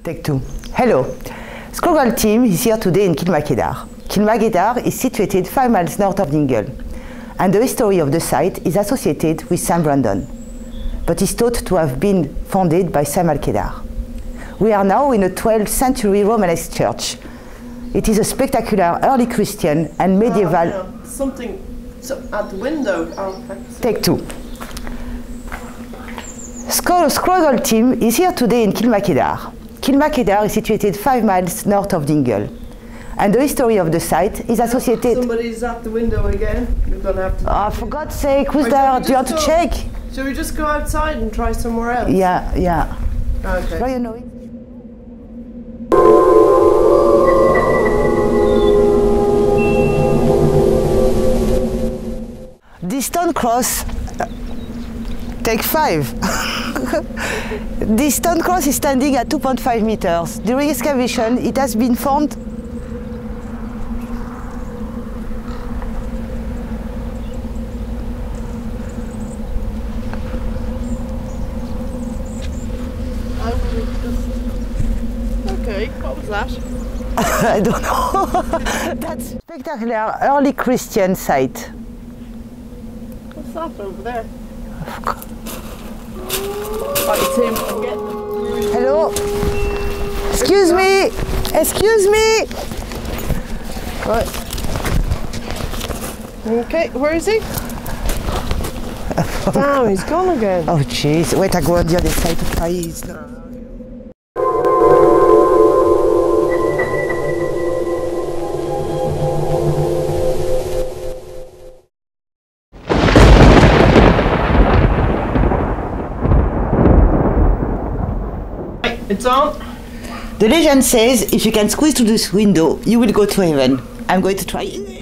Take two. Hello. Scrogall team is here today in Cill Mhaoilcheadair. Cill Mhaoilcheadair is situated 5 miles north of Dingle, and the history of the site is associated with Saint Brandon, but is thought to have been founded by Cill Mhaoilcheadair. We are now in a 12th century Romanesque church. It is a spectacular early Christian and medieval... Something at the window. Take two. Scrogall team is here today in Cill Mhaoilcheadair. Cill Mhaoilcheadair is situated 5 miles north of Dingle, and the history of the site is associated... Somebody's at the window again. You're going to have to... Oh, for God's sake, who's there? Do you want to check? Should we just go outside and try somewhere else? Yeah. Okay. Do you know it? The stone cross... Take 5. The stone cross is standing at 2.5 meters. During excavation, it has been formed. Okay, what was that? I don't know. That's a spectacular early Christian site. What's that over there? Oh, it's him. I'm getting him. Hello? Excuse me! Excuse me! Right. Okay, where is he? Damn, he's gone again. Oh jeez, wait, I go on the other side to try his... It's on. The legend says if you can squeeze through this window, you will go to heaven. I'm going to try it.